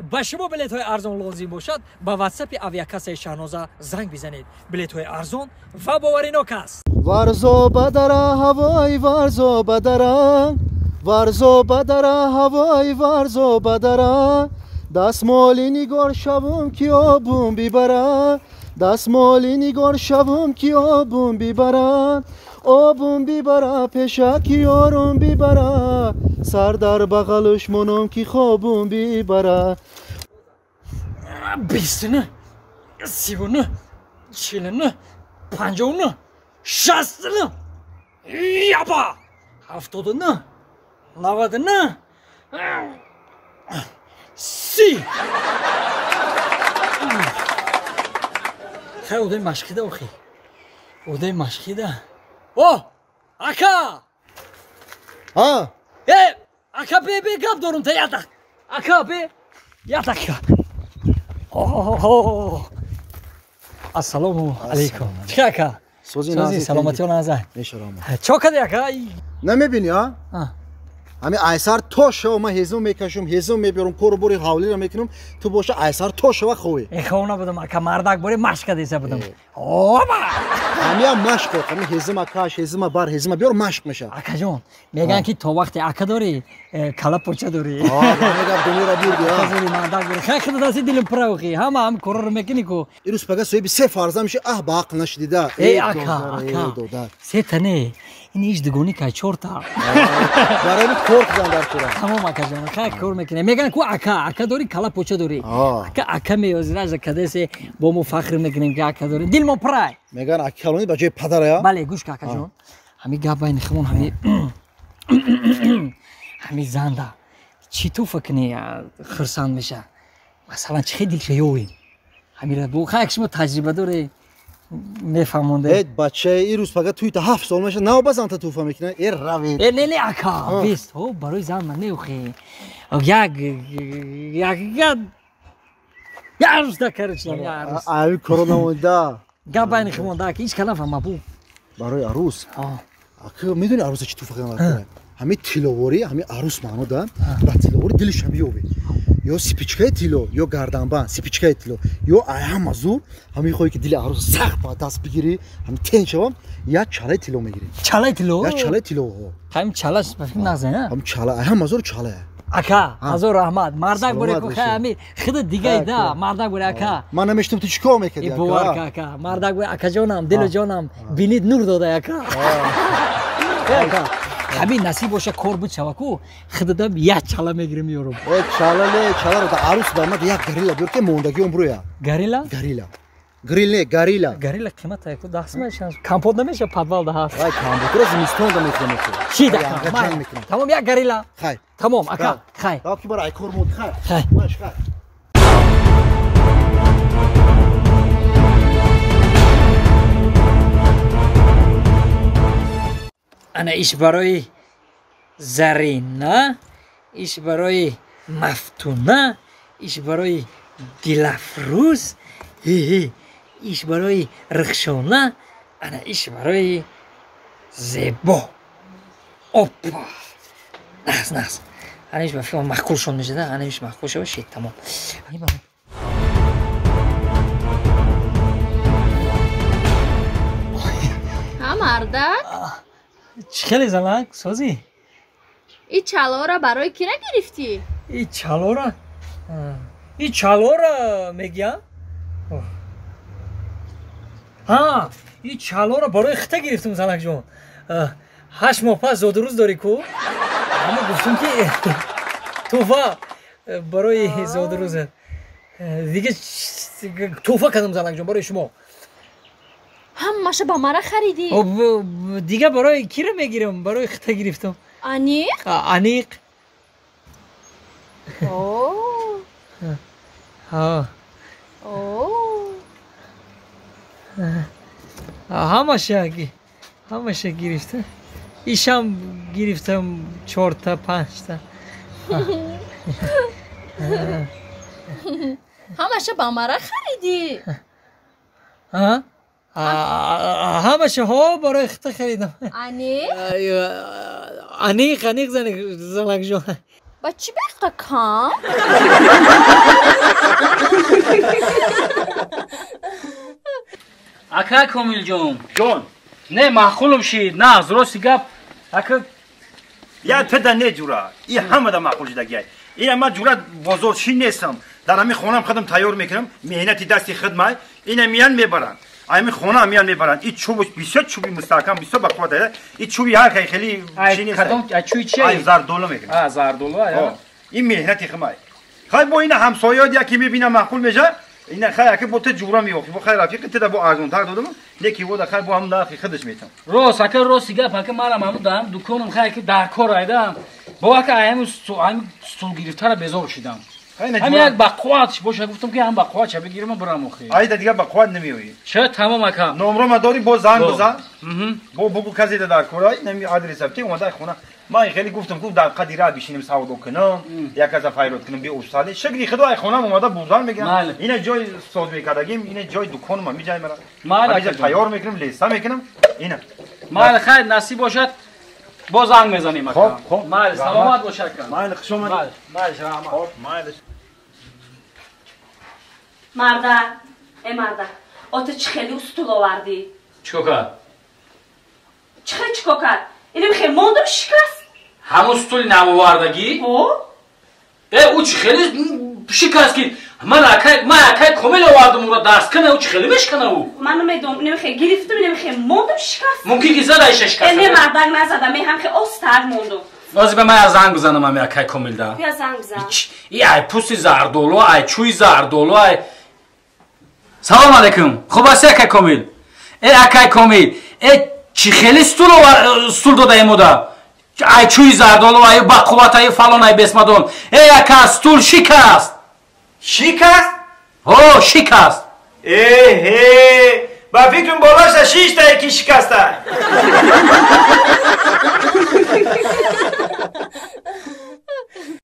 با شما بلیط‌های ارزان لازم باشد با واتساپ آویاکاسه شاهنازه زنگ بزنید. بلیط‌های ارزان و باورناک است. وارزو بدرا هوای وارزو بدرا وارزو بدرا هوای وارزو بدرا دستمالی نگار شوم کی آبون بیبرا دستمالی نگار شوم کی آبون بیبرا آبون بیبرا پیشکی یارون بیبرا سر در بغلش منم کی خوابون بیبرا 20 نه 39 49 59 60 نه یابا 79 99 30 خیلی اودای مشکی ده اخی اودای مشکی ده اوه اکا ها اکا بی گاب دارم تا یادک اکا بی یادک السلام علیکم چه اکا سوزی سلامتی و نازه نشرام چه کدی اکا نمیبینی ها همین ایسر توشه و من هزوم میکشم هزوم میبرم کورو بوری حوالی رو میکنم تو باشه ایسر توشه و خوی خونه بودم اکا مردک بوری مشک دیسه بودم اوه همین مشک همین هزوم اکاش هزوم بار هزوم بیار مشک میشه اکا جون میگن که تو وقتی اکا داری کلا پوچه داری میگم دنیا رو بیردی ها خیلی مردک بوری خیلی خدا دستی دلم پراوخی هم کورو رو میکنی کو این روز پگه سوی سه فرزه میشه باق نشدیده ای اکا سه تنه این ایش دگونی که چورتا برای کورک زندر کرد تمام اکا جان خیلی کور میکنه میگن کو اکا داری کلا پوچه داری اکا میوزراج کدسه با مو فخر میکنیم که اکا داری دل مو پرای میگن اکلونی بچه پدره یا بله گوش که اکا جان همین گابای نخمون همین زنده چی تو فکنی خرسان میشه مثلا چه دل شیوی همین بو خیلی شما تجربه داری میفهمونده بچه این روز فقط توی تا 7 سال میشه نه بزن تا توفه میکنه این روید نه اکا بیست هو برای زن من نیوخی یک روز دکرش نم اوی کرونا مونده گابای نخمون که هیچ کلام فهم بو برای عروس اکا میدونی عروس چی توفه کنه همین تیلووری همین عروس مانو دارن و تیلووری دلش هم یوبی یا سپیچکای تیلو یا گردنبند سپیچکای تیلو یا ایام مزور همین خوی که دل عروس سخت با دست بگیری همین تنشوام یا چاله تیلو میگیری چاله تیلو یا چاله تیلو همین چاله فهم نزنه هم چاله ایام مزور چاله اکا حضور رحمت مردک بوری کو خیلی خود دیگه ایده مردک بوری اکا من نمیشتم تو چیکار میکردی اکا بوار اکا مردک بوری اکا جانم دل جانم بینید نور داده اکا اکا همین نصیب باشه کار بود شوکو خودم یک چاله میگیرم یورو چاله رو تا عروس داماد یک گریلا بیار که موندگی عمرویا گریلا گریلا قیمت اکو دست میشن کامپوت نمیشه پدوال ده هست کامپوت رو زمستون ده میکنه چی ده تمام یک گریلا خیر تمام اکا خیر کی برای کار مود خیر باش خیر انا ایش برای زرینه ایش برای مفتونه ایش برای دلافروز ایش برای رخشانه انا ایش برای زیبا اوپا نخس انا ایش بفیلم مخکول شون میشه ده انا ایش مخکول شو شید تمام ها مردک چی خیلی زلک سازی؟ این چاله را برای کی نگرفتی؟ این چاله را میگم؟ این چاله را برای خطه گرفتم زلک جون 8 ماه پس زاد روز داری کو؟ اما گفتم که توفه برای زاد روز دیگه توفه کردم زلک جون برای شما همشه با مرا خریدی؟ دیگه برای کی رو میگیرم؟ برای خطه گرفتم انیق همشه گرفتم ایشم گرفتم 4 تا 5 تا همشه با مرا خریدی؟ همشه ها برای خطه خریدم انیق؟ انیق زنگ جان با چی بقکم؟ اکا کامل جون نه معقولم شید نه از راستی گپ اکا یا پدر نه جورا این همه دا معقول شده گیای این ما جورا بزرگشی نیستم در همین خونم خودم تیار میکنم مهنتی دستی خدمت این میان میبرن همین خونه میان میبرن این چوب بسیار چوبی مستحکم بسیار بقوت داره این چوبی هر خیلی چی نیست کدوم چوی چیه ای زردولو میکنم زردولو این مهنتی خمای خای با این همسایه‌ها یکی میبینم معقول میشه این خیلی که بوته جورا میوخی با خیلی رفیق تدا با ارزون تر دادم یکی بود خیلی با هم داخل خودش میتم راست اکا راستی گپ اکا مالم هم دارم دکانم خیلی که در کار ایدم با اکا هم سول گرفته را بزار شدم همین یک بقواتش باشه گفتم که هم بقواتش بگیرم و برم اخی ایده دیگه بقوات نمیوی چه تمام اکا نمره ما داری با زنگ بزن بگو کسی در کارای نمی آدرس ابتی اومده خونه ما خیلی گفتم که در قدیره بشینیم سودا کنم یک از فایرات کنم به استاد شگری خدا خونه اومده بوزان میگم این جای سود میکردیم این جای دکان ما میجای مرا ما تیار میکنم لیستا میکنم اینا مال خیر نصیب باشد با زنگ میزنیم اکا خب مال سلامت باشه اکا مال خوش اومدی مال سلامت خب مال مرده ای مرده آتا چی خیلی استول آوردی؟ چیکار کرد؟ چیکار کرد؟ اینم خیلی موندم شکست همون ستولی نمووردگی؟ او چی خیلی شکست که من اکای کامل آوردم او را دست کنه او چی خیلی بشکنه او منو میدونم اینم خیلی گرفتم اینم خیلی موندم شکست ممکن که زده ایش شکست اینم مردنگ نزدم این هم خیلی استر موندم نازی به من از زنگ بزنم همه اکای کامل ده بیا زنگ بزن ای پوستی زردولو ای چوی زردولو ای سلام علیکم خوب هستی اکای کامل ای اکای کامل ای چی خیلی ستول داده ایمو ده ای چوی زردولو ای بقوات ای فلان ای بسمدون ای اکا ستول شکست شکست؟ او شکست با فکرم بالاش 6 تا یکی شکسته